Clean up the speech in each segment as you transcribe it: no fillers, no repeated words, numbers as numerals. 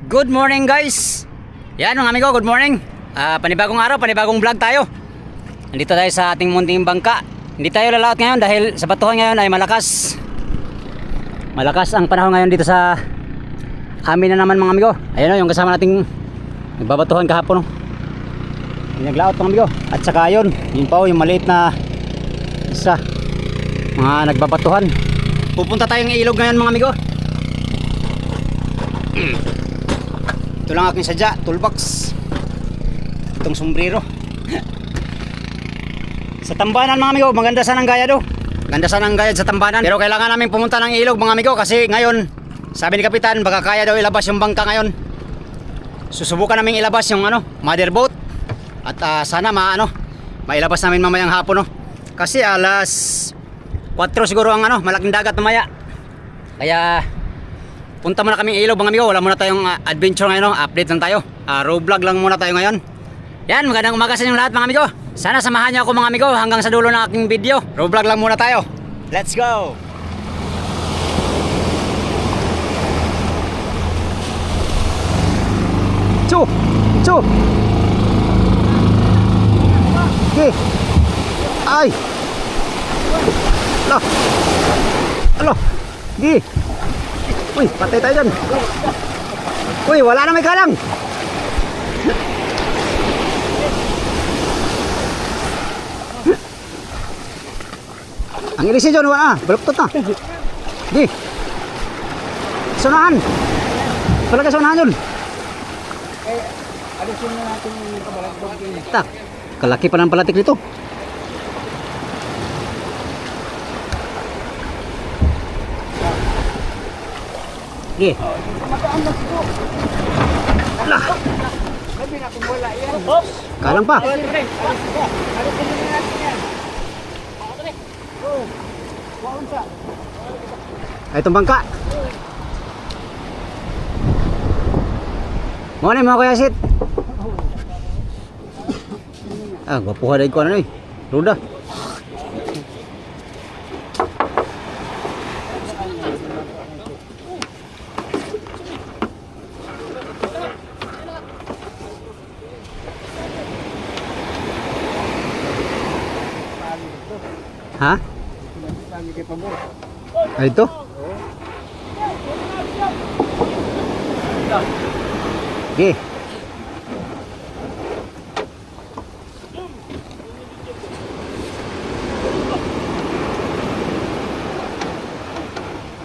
Good morning guys. Yan mga amigo, good morning. Panibagong araw, panibagong vlog tayo. Nandito tayo sa ating munting bangka. Hindi tayo lalaot ngayon dahil sa batuhan ngayon ay malakas. Malakas ang panahon ngayon dito sa amin na naman mga amigo. Ayan o, yung kasama nating nagbabatuhan kahapon. Yung naglaot mga amigo. At saka yun pa o, yung maliit na isa. Mga nagbabatuhan. Pupunta tayong ilog ngayon mga amigo. Ito lang aking sadya, toolbox. Itong sombrero. Sa tambanan mga amigo, maganda sana ang gaya do. Ganda sana ang gaya sa tambanan. Pero kailangan namin pumunta ng ilog mga amigo kasi ngayon, sabi ni Kapitan, baka kaya daw ilabas yung bangka ngayon. Susubukan namin ilabas yung mother boat. At sana mailabas namin mamayang hapon Kasi alas 4 siguro ang malaking dagat mamaya. Kaya punta muna kaming ilog mga amigo. Wala muna tayong adventure ngayon. Update lang tayo. Road vlog lang muna tayo ngayon. Yan, magandang umaga sa inyong lahat mga amigo. Sana samahan niyo ako mga amigo hanggang sa dulo ng aking video. Road vlog lang muna tayo. Let's go! Chu! Chu! Okay. Ay! Alo! Alo! Gi! Uy, patay tayo dyan. Uy, wala na may kalang. Ang ilisi dyan, wala na. Baluktot na. Di. Sunahan. Palagay sunahan yun. Alisin na natin yung kabalagbog. Tak, kalaki pa ng palatik nito. Gi. Lah. Kalang pa. Ay, itong bangka. Mau nih, mau kaya sit. Gwapuha dahil ko Ruda. Ha? Ito? Okay.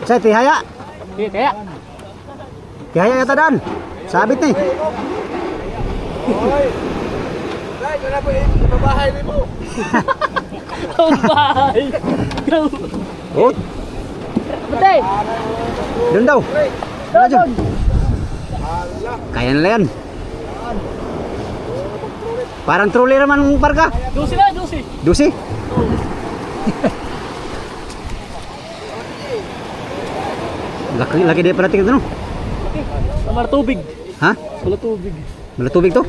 Saya tihaya. Tihaya. Tihaya yata dan. Sabit nih. Hoy. Dai, kenapa ini babahay ni mo? Babahay. Oh. Betul. Doon daw. Doon. Kaya nila yan. Parang trolley naman parka. Dusi na, dusi. Dusi? Laki dia pala tingin no? Kamar tubig. Ha? Wala tubig. Wala tubig to?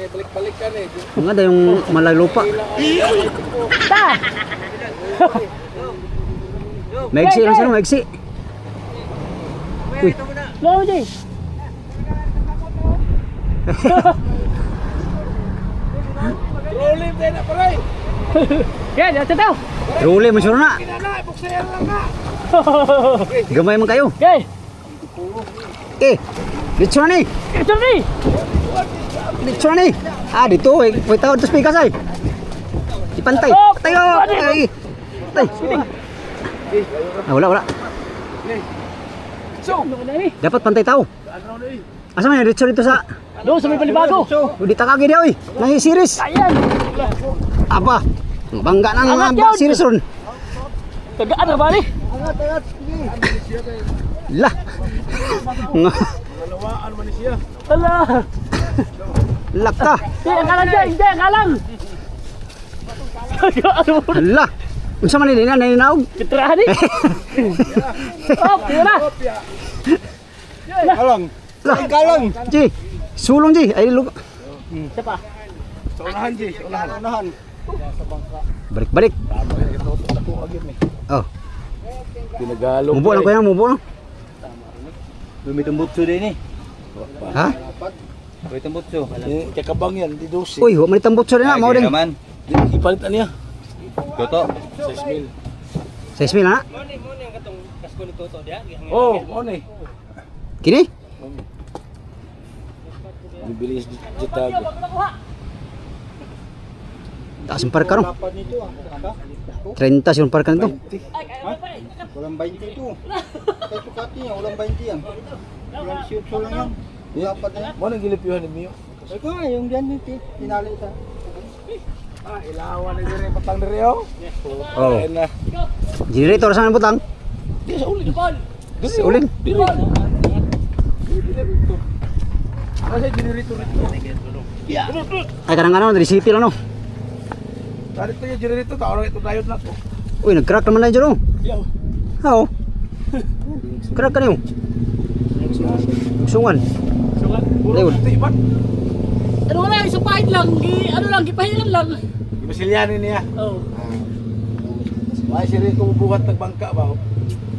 Balik-balik ka eh. Ang ganda yung malalupa. Ta! Maigsi lang sila, maigsi. Uy. Lawa Jay. Rolling din na pare. Yan, dito daw. Ruli mo na. Kinala, buksayan lang na. Gamay man kayo. Okay. Dito na ni. Ito ni. Dito na ni. Dito. Wait tawad to speakers ay. Ipantay. Tayo. Ay. Tay. Wala. So, Dapat pantay tao. Asa man dito sa doon sa may palibago. di takagi dia oy. Nang series. Ayan. Apa? Bangga nang Angat mga yun. series ron. Tagaan na ba ni? Lah. Malawaan man siya. Ala. Lakta. Hindi, akalang dyan. Hindi, akalang. Lah. Unsa man ni naninaog? Kitrahan eh. Op, yun na. Kalang. Lah. Kalang. Ji. Sulong ji. Ay lug. Siapa? Sa unahan, G. Unahan. Balik-balik. Oh. Pinagalog. Mubo lang ko yan, mubo lang. Lumitambot today ni. Ha? Wait ang butso. Kakabang yan, di 12. Uy, wa man itang butso na mao din. Ipalitan niya. Toto. 6,000. 6,000 na. Oh, ano eh. Kini? Bibilis jetago. Taas yung parka no. 30 yung parka nito. Walang 20 ito. Kaya sukati niya, walang 20 yan. Walang shoot lang yan. Dapat na yan. Mo nang gilipyuhan ni Mio. Ito nga, yung dyan nito. Tinali ito. Ilawan na dire patang dire oh. Oh. Ayun na. Generator saan ang butang? Di sa ulin. Sa ulin. Dire. Kasi generator nito. Ya. Ay kanang ano, dari city lang no. Tadi to yung generator ta orang itu dayod na to. Uy, nag-crack naman na dyan no. Yo. Oo. Crack ka niyo. Sungan. Puro tibat. Ano nga, isang pahit lang. Gipahilan lang. Gibasilyanin niya. Oo. Ay siri ko buhat nagbangka ba.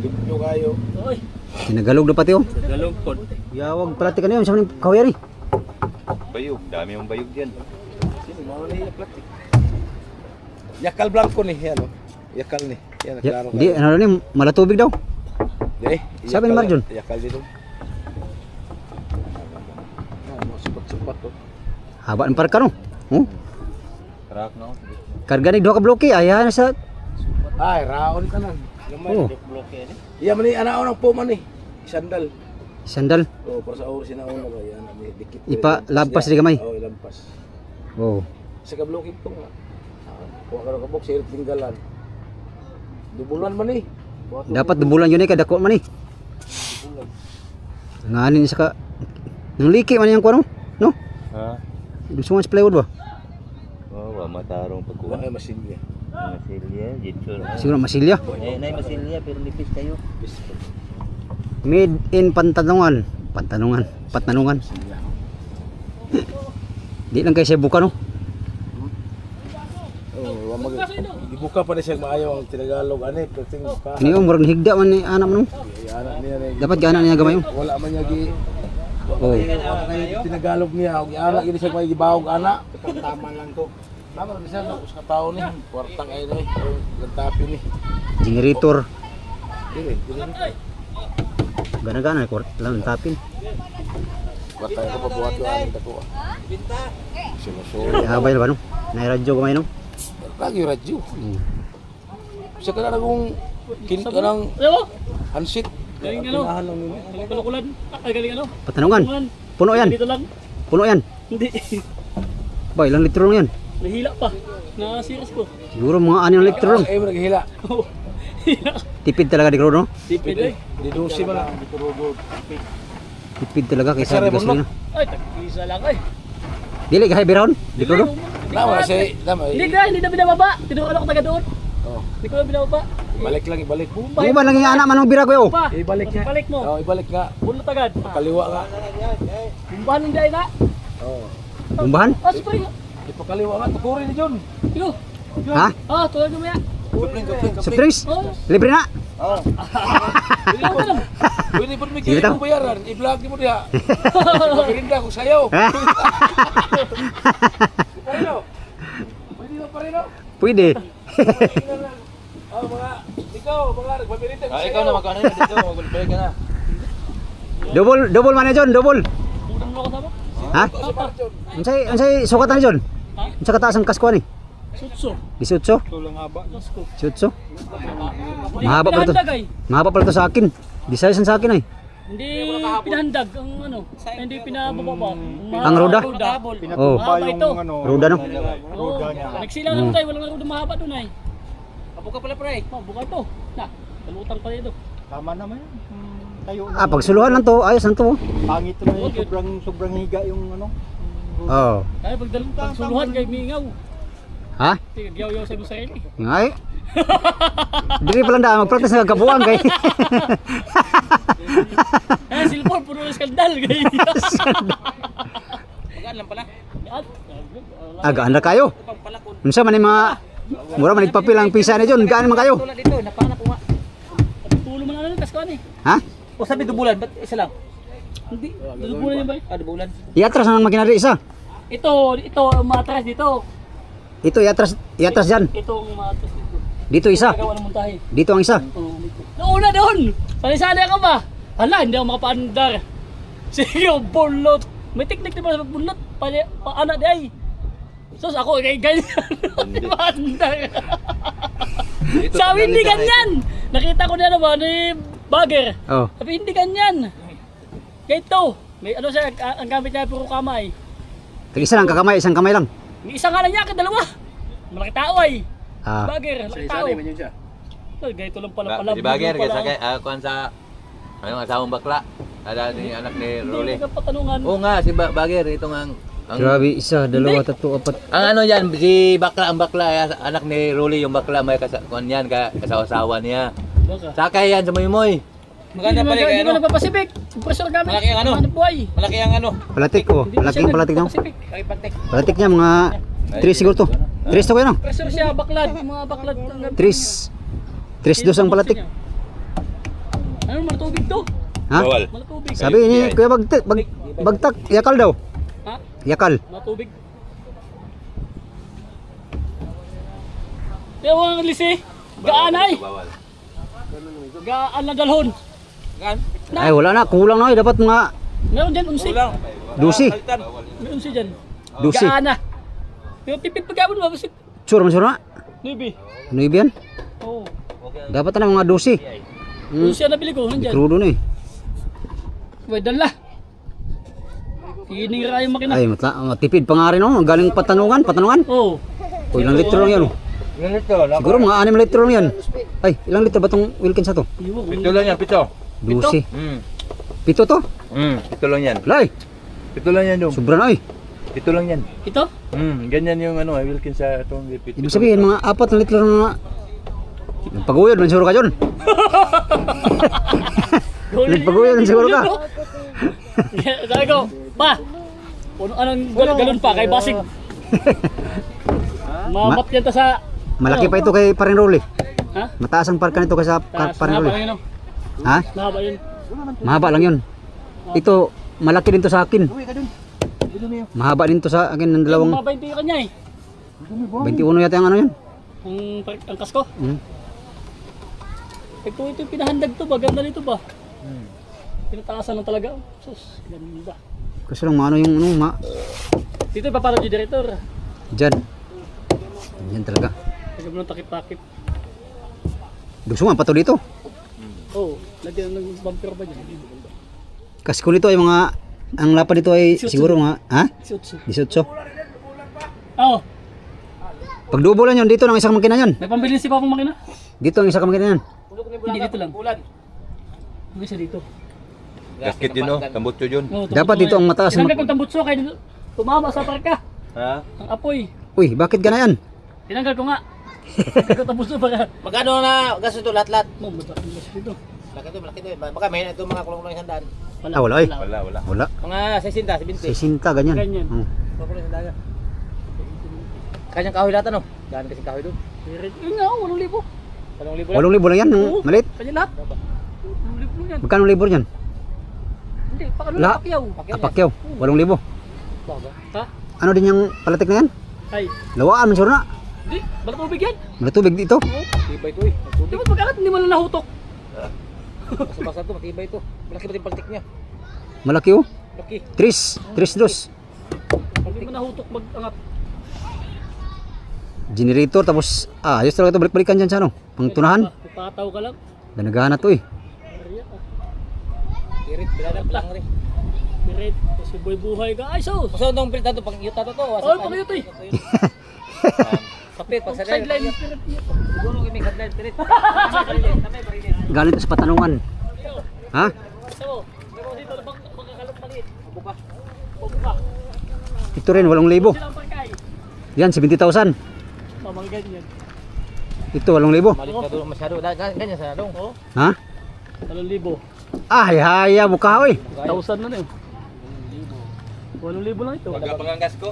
Dipyo kayo. Oy. Kinagalog na pati oh. Galong pod. Yawag palati ka niyo, sa maning kawayari. Bayog, dami yung bayog diyan. Sino mo na yung plastic. Yakal blanco ni yan oh. Yakal ni. Yan klaro. Di, ano ni, mala tubig daw. Di. Sabi ni Marjon. Yakal dito. Cepat-cepat to. Haba ng parka no. Oh. Crack no. Karga ni duha ka bloke, ayan na sa. Ay, raon ka nang. Oh. Iya man ni ana orang po man ni. Sandal. Sandal. Oh, para sa oras na una ba yan. Dikit. Ipa lampas di gamay. Oh, lampas. Oh. Sa kablokit to nga. Kuha ka kabok sa tinggalan. Dubulan man ni. Dapat dubulan yun eh, kadako man eh. Nganin sa ka. Nang liki man yung kuno, no? Ha? Gusto mo sa plywood ba? Oh, wa matarong Kuha pagkuha. ay masilya. Masilya, jitso. Siguro masilya. Nay masilya pero nipis kayo. Made in Pantanungan. Patnanungan. Di lang kay sa buka no. Oh, wa mag dibuka pa ni siya maayo ang tinagalog ani perting ka. Kini yung murag higda man ni anak mo no. Anak niya ni. Dapat gana niya gamay oh. Wala man niya gi Oh. tinagalog niya og anak gini siya may gibawog anak. Tama lang to. Tama ra siya sa tao ni. Kwartang ay ni. Lantapi ni. Generator. Dire. Gana-gana ko lang tapin. Kwartang ko pabuhat yo ani dako. Sinuso. Habay na ba no? Nay radyo gamay no. Lagi radyo. Siya ka na kung kin ka ng Ano? handshake. Galing ano? Pinahan lang nila. Galing palakulan. Ay, galing ano? Patnanungan. Kulan. Puno yan. Dito lang. Puno yan. Hindi. Ba, ilang litro lang yan? Nahila pa. Na-serious ko. Siguro mga 6 litro lang. Ay mo naghihila. Oo. Hila. Tipid talaga di ko no? Tipid eh. Di dosi man. Tipid talaga kaysa Sara, gasolina. Ay, tag-isa lang ay. Dili ka biron? Di ko no? Tama say, tama. Hindi na binababa. Tinukan ako taga doon. Oh, Hindi ko na binababa. balik lang, ibalik. Di ba lang yung anak man ng bira ko yo? Pa. Ibalik nga. Balik mo. Oh, ibalik nga. Bunot agad. Kaliwa nga. Bumbahan ng dahil na. Oh. Bumbahan? Ah, spring. Ipakaliwa nga tukurin ni John. Yo. Ha? Ah, tulad mo yan. Sa Prince? Oh. Libre na? Pwede po may Sige, kaya tao. mo bayaran. I-vlog mo diha. Mabirinda ko sayo. Parino. Pwede ba parino? Pwede. Oh, mga ikaw, mga nagmabirinda ko sayo. Ikaw na magkano dito, magbalik ka na. Double man na John, double. Putang mo kasama. Ha? Unsay sukat na John? Unsa kataas ang kasko ni? Sutso. 18? Tulang haba. 18? Mahaba pala to. Pinahandag ay. Mahaba pala to sa akin. Di size sa akin ay. Hindi pinahandag ang ano. Hindi pinababa. Ang roda? Oh. Mahaba ito. Roda no? Oo. Nagsilang lang tayo. Walang roda mahaba doon ay. Buka pala pre. Buka ito. Na. Kalutang pala ito. Tama naman yan. Tayo na. Ah, pagsuluhan lang to. Ayos lang to. Pangit na yung sobrang higa yung ano. Oh. Ay, pagsuluhan kay Mingaw. Ha? Tigagyaw-yaw sa Busail eh. Ngay. Dili pa lang da mag-practice nga kabuang kay. Eh, silpon, puro na skandal kay. Magaan lang pala. Agaan na kayo. Unsa man ni mga mura man nagpapil ang pisa ni John. Gaan man kayo. Tulad dito, napana ko nga. Tulo man ano, tas ko ani. Ha? O sabi dubulan, ba't isa lang? Hindi, lubulan niya ba? Dubulan. Iatras ang makinari isa. Ito, umatras dito. Ito, iatras dyan. Ito ang umatras dito. Dito isa. Gagawa ng montahe. Dito ang isa. Oo, dito. Nauna doon! Sali-sali ka ba? Hala, hindi ako makapaandar. Sige, bulot. May teknik din ba sa bulot? Paana di ay. Sus, ako kay ganyan. Hindi maandar. Sabi, hindi ganyan. Nakita ko na naman ni Bagger. Oh. Sabi, hindi ganyan. Ganito. May ano siya, ang gamit niya puro kamay. Isa lang kakamay, isang kamay lang. May isa nga lang niya, dalawa. Malaki tao ay. Ah. Bagger, malaki tao. Ay, ganito lang pala. Si Bagger, kasi kuhan sa ano, asawang bakla. Ada ni anak ni Rolly. Hindi ka patanungan. Oo nga, si Bagger, itong ang Grabe, isa, dalawa, tatlo, apat. ang ano yan, si bakla, ang bakla, anak ni Rolly, yung bakla, may kuhan yan, kasawa-sawa niya. Baka. Sakay yan sa Moymoy. Maganda pala kayo. Hindi mo nagpapasipik. Pressure gamit. Malaki ang ano? Buhay. Malaki ang ano. Palatik ko, malaking palatik daw. Pacific. Palatik niya, mga 3 siguro to. 3 to kayo no? Pressure siya, baklad. Mga baklad. 3 dos ang palatik. Ano, malatubig to? Ha? Malatubig. Sabi ni Kuya Bagtak, yakal daw. Ha? Yakal. Malatubig. Yung lisi, gaan ay. Gaan na dalhon. Ay, wala na, kulang na dapat mga Meron dyan, unsi. 12. May unsi dyan. 12. Gaan na. Yung tipid pagkabon mo, basit. Sure, masure na. Nubi. Ano yan? Oo. Dapat na mga 12. Unsi ang nabili ko, nandyan. Crudo na eh. Pwede dala. Hiningra yung makina. Ay, matipid pa nga rin oh. Galing patanungan. Oo. O, ilang litro lang yan oh. Siguro mga 6 litro lang yan. Ay, ilang litro ba itong Wilkins na to? Pito lang yan, pito. 12. Pito to? Pito lang yan. Lay, Pito lang yan dong. sobra na eh. Pito lang yan. Ito? Ganyan yung ano, Wilkins sa itong pito. Ibig sabihin, mga 4 na litro na nagpaguyod, mansuro ka dyan. Nagpaguyod, mansuro ka. Sabi ko, pa, anong galon pa kay Basig? Mamat yan ta sa... Malaki pa ito kay Paring Rolly. Ha? Mataas ang parka nito kaysa Taas, Paring mahaba Rolly. yun, no? Ha? Mahaba yun. Mahaba lang yun. Ito, malaki din to sa akin. Mahaba din to sa akin ng dalawang Mga 20 yung kanya eh. 21 yata yung ano yun. Ang kasko. Ito yung pinahandag to ba? Ganda nito ba? Pinataasan lang talaga. Sus, ganda. Kasi lang maano yung ano, Dito ipaparad yung director. dyan. Yan talaga. Lagyan mo ng takip-takip. Gusto nga pa to dito. Oo, lagyan ng bumper ba dyan? Kasi kung dito ay mga, ang lapad dito ay siguro mga, ha? Sutsu. 18. Oo, Pag double lang yun, dito ng isang makina yan. may pambili si Papang makina. Dito ang isang makina yan. Hindi dito lang. Hindi siya dito. Gasket yun, no? Tambutso yun. Oo, Dapat dito ang mataas. Tinanggal kong tambutso kaya dito tumama sa parka. Ha? Ang apoy. Uy, bakit ka na yan? Tinanggal ko nga. Tinanggal ko tambutso para. Magkano na gas ito lahat-lahat? Mo, mataas dito. Malaki ito. Baka may ito mga kulong ng isandaan. Ah, wala eh. Wala. Wala. Mga 60, 70. 60 ganyan. Ganyan. Oh. Kulong isandaan. Kanyang kahoy lahat ano? Daan kasing kahoy doon. Yun nga, 8,000. 8,000 lang. 8,000 lang yan, yung Oo. maliit. Kanya lahat. 8,000 yan. Magkano libor yan? Hindi, pakano La- na pakyaw. Apakyaw, 8,000. Ha? Ano din yung palatik na yan? Ay, Lawaan, mansuro na. hindi, malatubig yan. Malatubig dito. Matibay ito eh. Dapat magkakat, hindi mo lang nahutok. Basta-basta ito, matibay ito. Malaki ba yung paltik niya? Malaki oh. Laki. 3 dos. Hindi mo nahutok mag-angat. Generator, tapos, ayos talaga ito, balik-balikan dyan sa ano. Pangtunahan. Pupataw ka lang. Danagahan na to eh. Ariya ka. Kirit, bilanap lang rin. Birit, kasi buhay ka. Ay, so! Masa itong pilit ito, pang yuta to. Oy, pakiyot eh. Kapit, pag sa Sideline, pirit niya. Siguro may headline pilit. Galing to sa patanungan. Ha? So, meron dito na magkakalap maliit. Buka. Buka. Ito rin, 8,000. Silang pagkay. Yan, 70,000. Mga ganyan. Ito, 8,000. Malit ka doon masyado. Ganyan sa dong. Oh, Ha? 8,000. Ay, haya, mukha oy. 1,000 na na yun. 8,000 lang ito. Pagkapangangas ko,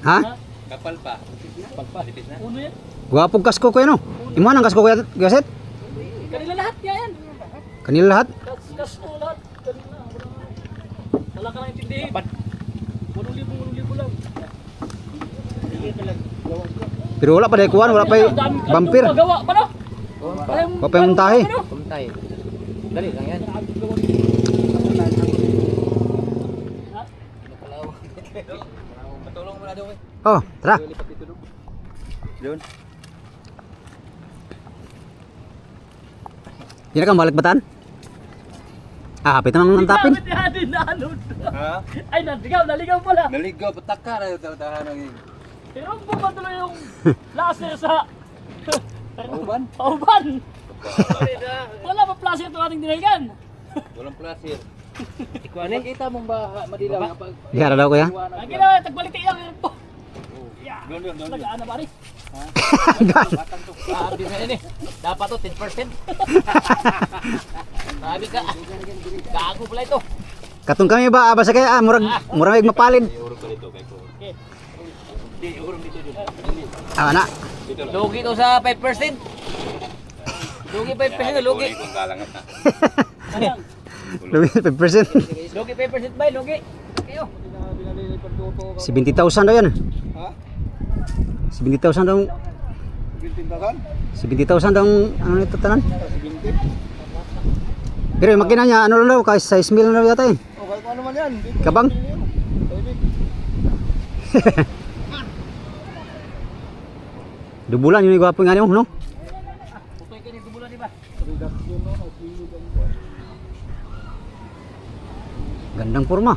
Ha? kapal pa. Tipis na. Uno yan. Guwapong kasko ko yan oh. Iman ang kasko ko yan, Gaset? Kanila lahat yan. Kanila lahat. Kas ko lahat. Kanila. Wala ka lang intindihin. 8,000 lang. Pero wala pa dahil kuhan, wala pa yung bumpir. Gawa pa no? Wala pa yung tahi. Puntay. Dali lang yan. Patulong mo na daw eh. Oh, tara. Yun. Hindi na kang balik batan? Ah, hapit naman ang tapin. Hindi na ano. Ha? Ay, naligaw pala. Naligaw, pataka na yung tahan ng Pero bumatuloy yung laser sa Pauban. pauban. Wala pa placer itong ating dinaligan. Walang plasir. Makita mong ba madilaw kapag Di harap daw kuya. Ang ginawa, tagbalik tayo lang po. Nagaan na pare. sabi na yun eh. Dapat to 10%. Sabi ka. Gago pala ito. Katong kami ba basta kaya murag may mapalid. Ah, na. Lugi to sa 5%. Lugi 5% lugi. Lugi 5%. Lugi 5% ba? Lugi. Kayo. 70,000 daw yan. Ha? 70,000 daw. Bintindakan? 70,000 daw ano nito tanan. 70. Pero yung makina niya ano lang daw, kahit 6 mil na daw yata eh. Okay, kung ano man yan. Kabang. Dubulan yung gwapo nga niyo, no? Putoy ka ni dubulan di ba? Gandang forma.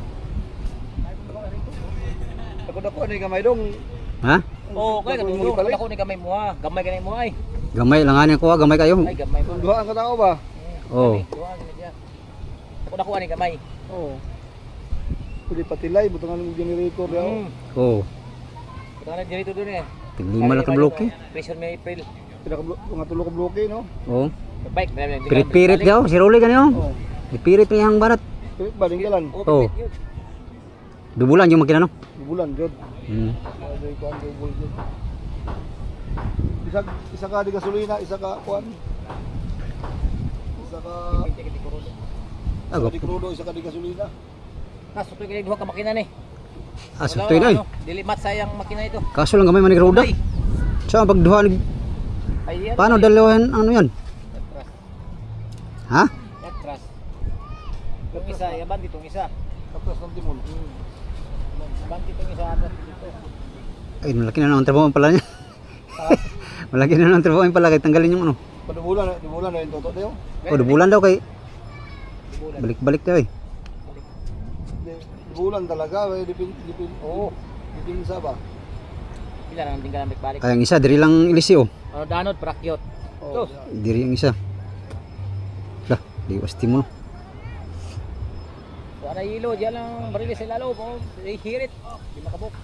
Ako ni kamay dong. Ha? Oo, kaya katulong. Ako ni gamay mo ha. Gamay ka na mo ay. Gamay lang nga niya kuha, gamay kayo. Ay, gamay mo. Duhaan ka tao ba? Oh. Duhaan ka na dyan. Ako nakuha ni gamay. Oo. Pwede patilay, butangan ng generator daw. Oh. Ito ka na dito doon eh. Tigli ka bloke. Pressure may April. Mga tulo ka bloke, no? Oh. Bike. Pirit-pirit daw, si Rolly ganyan. Oo. Pirit niya ang barat. Baling galan. Oh. Dubulan yung makina no. Bulan, Jod. Hmm. Ay, kuan double Jod. Isa ka di gasolina, isa ka kuan. Isa ka Ago. di crudo, isa ka di gasolina. Nasutoy ka duha ka makina ni. Ah, sutoy na eh. Dili mat sayang makina ito. Kaso lang gamay manig roda. So ang pagduha Ay, yan. paano dalawan ano yan? Ha? Atras. Yung isa, yaban ditong isa. Tapos ng timon. Yaban ditong isa atras dito. Ay, malaki na naman trabaho pala niya. Malaki na naman trabaho pala kay tanggalin yung ano. Padubulan na yung toto daw. Oh, dubulan daw kay balik-balik daw eh. Bulan talaga, dipin. Oo. Dipinsa ba? Pila nang tinggal balik. Kaya ang isa diri lang ilisi oh. Ano danod prakyot. Oo. Diri ang isa. Lah, di wasti mo. So ana ilo diyan lang barilis sa lalo ko. Hirit. Di makabuk.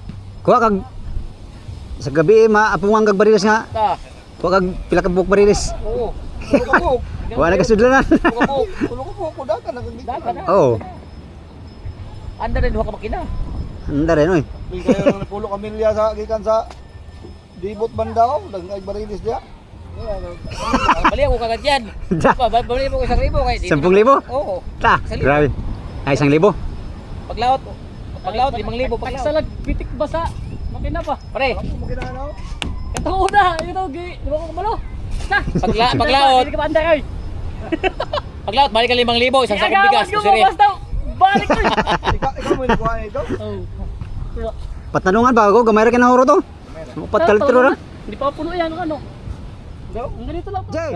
Kuha kag sa gabi maapungan kag bariles nga. Ta. Kuha kag pila ka buok bariles. Oo. Tulo ka buok. Kuha na kasudlanan. Tulo ka buok, kuda ka nagagita. Dapat na. Oh, Anda rin duha ka makina. anda rin oy. May kayo ng pulo kamilya sa gikan sa Dibot Bandao, nagay barilis dia. Bali ako kagad yan. Da. Bali mo ko 1,000 kay. 10,000? Oo. Ta, grabe. Ay 1,000. Paglaot 5,000 paglaot. Salag pitik basa. Makina pa. Pare, Mo kinahanaw. Ito una, ito di ba ko kumalo? Na. paglaot. Hindi ka pa andar oy. Paglaot balik ka 5,000 isang sakong bigas. Ko Kusiri. basta. Balik ko. Ikaw mo nikuha ito. Oh. Patanungan ba ako gamay ra kinahuro to? Upat kalitro ra. Hindi pa puno yan ano. Ang ganito lang. Jay.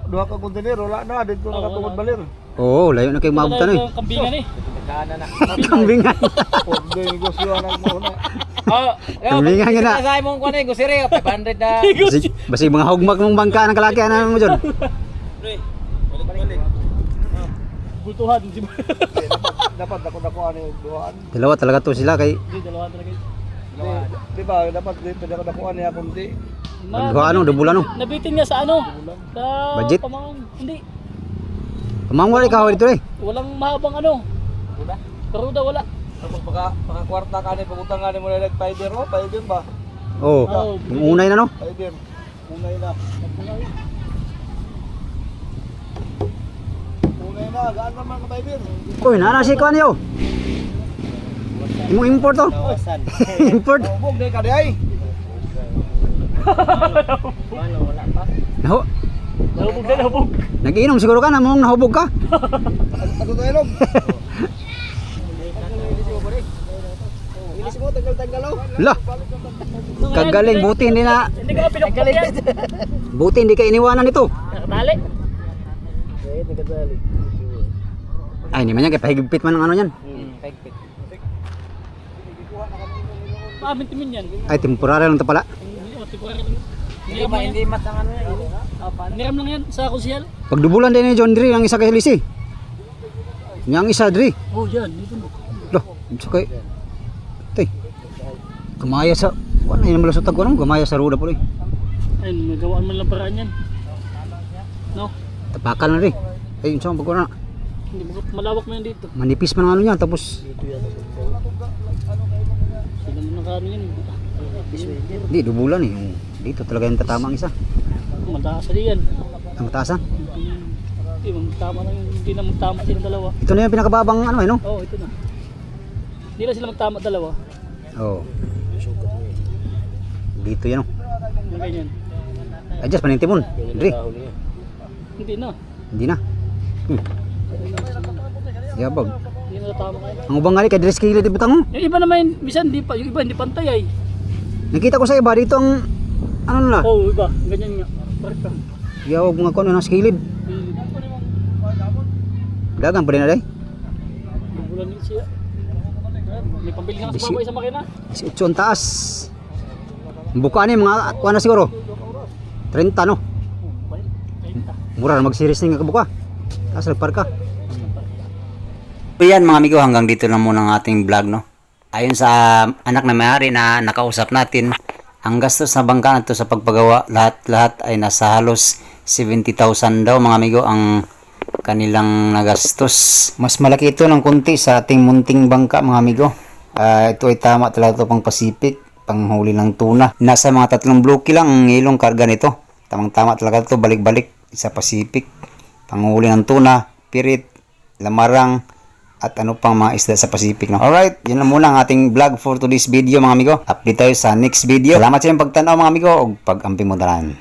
Duha ka kontainer, wala na dito nakatungod balir. Oo, layo na kay maabutan eh. Kambingan eh. Daanan na. Kambingan. Pwede negosyo ang mo na. Oh, Kambingan nga na. Sa imong kuan kusiri 500 na. Basi mga hugmak mong bangka ng kalakihan mo dyan. Bultuhan. Dapat dako ano yung duhaan. Dalawa talaga to sila kay Hindi, dalawa talaga. Di ba dapat dito dako niya kundi. Magduha ano, dubulan no. Nabitin niya sa ano? Sa Budget? Hindi. Kamangwala ikaw dito eh. Walang mahabang ano. Kuda. Karuda wala. Pagka kwarta ka ni pagutang nga ni mo na fiber oh, fiber ba? Oo. Yung unay na no. Fiber. Unay na. Unay na, gaan naman ka fiber. Uy, nana si kuan yo. Imong import to. Import. Bug day ka di ay. Naho. Nahubog na, nahubog. Nag-inom siguro ka na mong nahubog ka. Ato tayo log. Lah. Kagaling buti hindi na Hindi ka pinagpapag yan. buti hindi ka iniwanan ito. Nakatali. Ay, hindi man yan, kaya pahigpit man ang ano yan. Pamintimin yan. Ay, temporary lang ito pala. Hindi mat ang ano yan. Niram lang yan sa kusyal. Pagdubulan din ni John Dre, ang isa kay Lisi. Yang isa Dre. Oh, yan. Dito mo. Loh, isa kay... Tay, gamaya sa... Wala yun naman sa tagwa naman, gamaya sa ruda po rin. Ayun, magawaan man lang paraan yan. No? Tapakan na rin. Ay, yun saan pagwa na. Hindi mo malawak mo yan dito. Manipis man ang ano niya, tapos... Sila mo nakano yan. Hindi, dubulan eh. Yung dito talaga yung tatama ang isa. Mataas na yan. Ang mataasan. Hindi, magtama lang yung hindi na magtama silang dalawa. Ito na yung pinakababang ano eh, no? Oo, ito na. Hindi na sila magtama dalawa. Oo. Dito yan, no? Yung ganyan. Adjust, panintimon. Dre, Hindi na. hindi na. Yabag. Hindi na natama kayo. Ang ubang nga kay Dres Kili di butang mo. Yung iba naman, bisan di pa, yung iba hindi pantay ay. Nakita ko sa iba dito ang... Ano na? Oo, iba. Ganyan nga. Parka. Yawag mga kono ng skilid. Dagang pa rin na day. Bulan din siya. May pambili nga sa Bisi- babay sa makina. 18 ang taas. Ang buka ni mga kuha na siguro. 30 no? Mura na mag-series ng kabuka. Taas nagparka. So yan mga amigo, hanggang dito lang muna ang ating vlog, no? Ayon sa anak na may-ari na nakausap natin, ang gastos na bangka na to sa pagpagawa, lahat ay nasa halos 70,000 daw mga amigo ang kanilang nagastos. Mas malaki ito ng kunti sa ating munting bangka mga amigo. Ito ay tama talaga ito pang Pacific, panghuli ng tuna. Nasa mga 3 bloke lang ang ilong karga nito. Tamang-tama talaga ito, balik-balik sa Pacific. Panghuli ng tuna, pirit, lamarang, at ano pang mga isda sa Pacific. No? Alright, yun lang muna ang ating vlog for today's video mga amigo. Update tayo sa next video. Salamat sa inyong pagtanaw mga amigo o pag-ampi mo dalan.